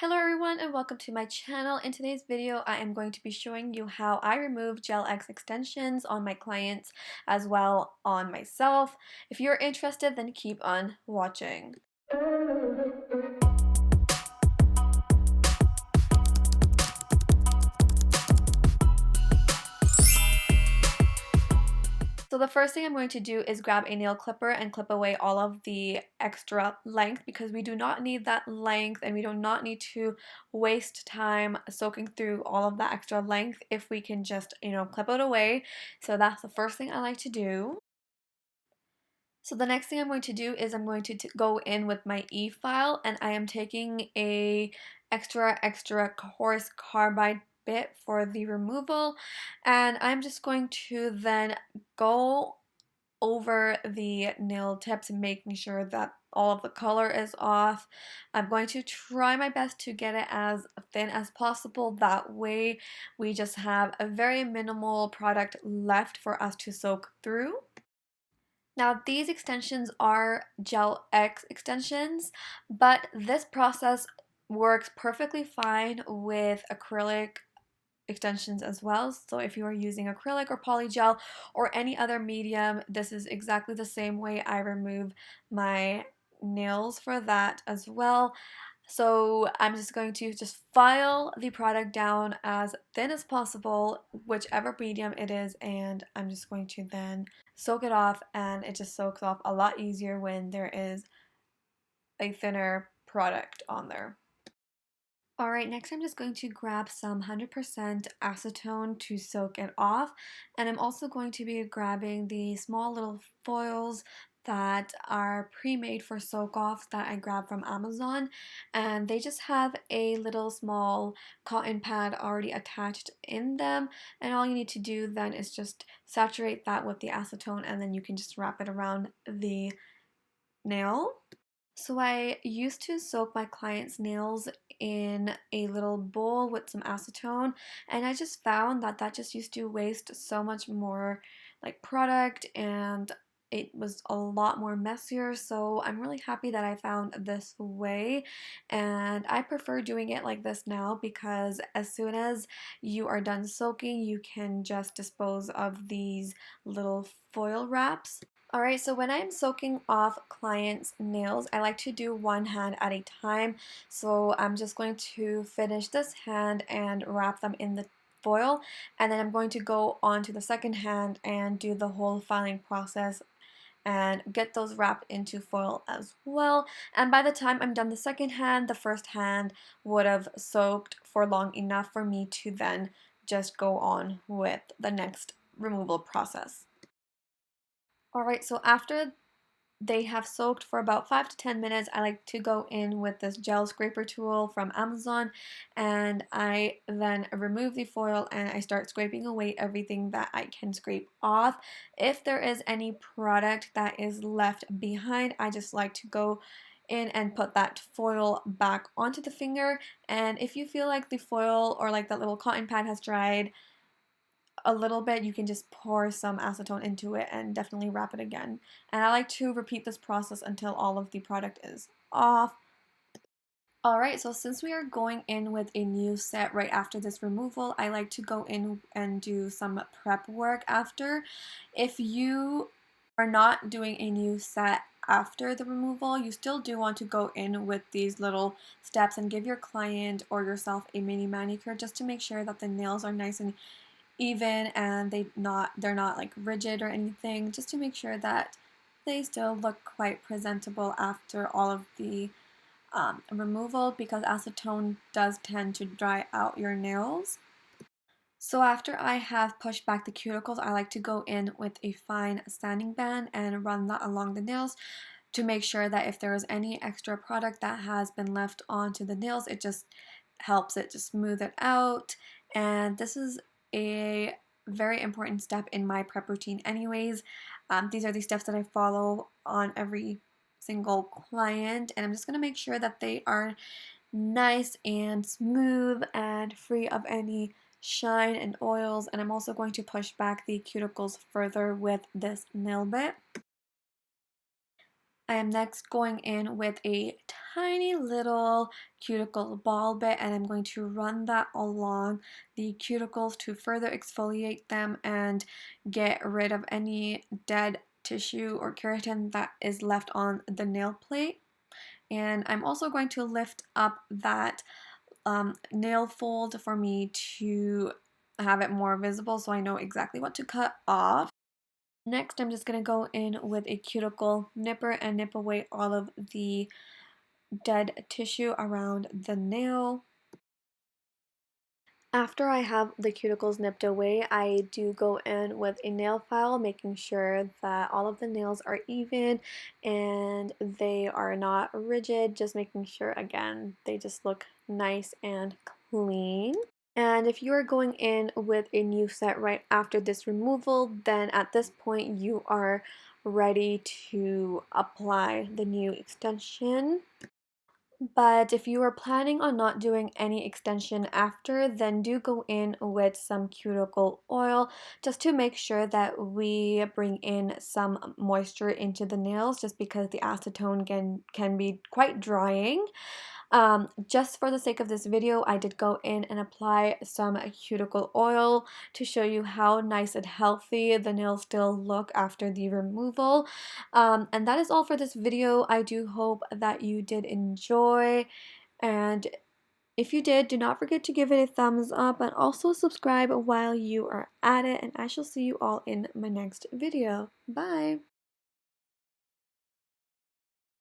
Hello everyone and welcome to my channel. In today's video, I am going to be showing you how I remove Gel X extensions on my clients as well on myself. If you're interested, then keep on watching. So the first thing I'm going to do is grab a nail clipper and clip away all of the extra length because we do not need that length and we do not need to waste time soaking through all of that extra length if we can just, clip it away. So that's the first thing I like to do. So the next thing I'm going to do is I'm going to go in with my e-file and I am taking a extra coarse carbide bit for the removal, and I'm just going to then go over the nail tips, making sure that all of the color is off. I'm going to try my best to get it as thin as possible. That way we just have a very minimal product left for us to soak through. Now these extensions are Gel X extensions, but this process works perfectly fine with acrylic extensions as well. So if you are using acrylic or polygel or any other medium, this is exactly the same way I remove my nails for that as well. So I'm just going to just file the product down as thin as possible, whichever medium it is, and I'm just going to then soak it off, and it just soaks off a lot easier when there is a thinner product on there. Alright, next I'm just going to grab some 100% acetone to soak it off, and I'm also going to be grabbing the small little foils that are pre-made for soak-offs that I grabbed from Amazon, and they just have a little small cotton pad already attached in them, and all you need to do then is just saturate that with the acetone, and then you can just wrap it around the nail. So I used to soak my clients' nails in a little bowl with some acetone, and I just found that that just used to waste so much more like product, and it was a lot more messier. So I'm really happy that I found this way, and I prefer doing it like this now because as soon as you are done soaking, you can just dispose of these little foil wraps. Alright, so when I'm soaking off clients' nails, I like to do one hand at a time. So I'm just going to finish this hand and wrap them in the foil, and then I'm going to go on to the second hand and do the whole filing process and get those wrapped into foil as well. And by the time I'm done the second hand, the first hand would have soaked for long enough for me to then just go on with the next removal process. Alright, so after they have soaked for about 5 to 10 minutes, I like to go in with this gel scraper tool from Amazon, and I then remove the foil and I start scraping away everything that I can scrape off. If there is any product that is left behind, I just like to go in and put that foil back onto the finger, and if you feel like the foil or like that little cotton pad has dried a little bit, you can just pour some acetone into it and definitely wrap it again. And I like to repeat this process until all of the product is off. Alright, so since we are going in with a new set right after this removal, I like to go in and do some prep work after. If you are not doing a new set after the removal, you still do want to go in with these little steps and give your client or yourself a mini manicure just to make sure that the nails are nice and even and they're not like rigid or anything, just to make sure that they still look quite presentable after all of the removal, because acetone does tend to dry out your nails. So after I have pushed back the cuticles, I like to go in with a fine sanding band and run that along the nails to make sure that if there is any extra product that has been left onto the nails, it just helps it to smooth it out. And this is a very important step in my prep routine anyways. These are the steps that I follow on every single client, and I'm just going to make sure that they are nice and smooth and free of any shine and oils, and I'm also going to push back the cuticles further with this nail bit. I am next going in with a tiny little cuticle ball bit, and I'm going to run that along the cuticles to further exfoliate them and get rid of any dead tissue or keratin that is left on the nail plate. And I'm also going to lift up that nail fold for me to have it more visible so I know exactly what to cut off. Next, I'm just going to go in with a cuticle nipper and nip away all of the dead tissue around the nail. After I have the cuticles nipped away, I do go in with a nail file, making sure that all of the nails are even and they are not rigid, just making sure, again, they just look nice and clean. And if you are going in with a new set right after this removal, then at this point you are ready to apply the new extension. But if you are planning on not doing any extension after, then do go in with some cuticle oil just to make sure that we bring in some moisture into the nails, just because the acetone can be quite drying. Just for the sake of this video, I did go in and apply some cuticle oil to show you how nice and healthy the nails still look after the removal. And that is all for this video. I do hope that you did enjoy, and if you did, do not forget to give it a thumbs up and also subscribe while you are at it, and I shall see you all in my next video. Bye!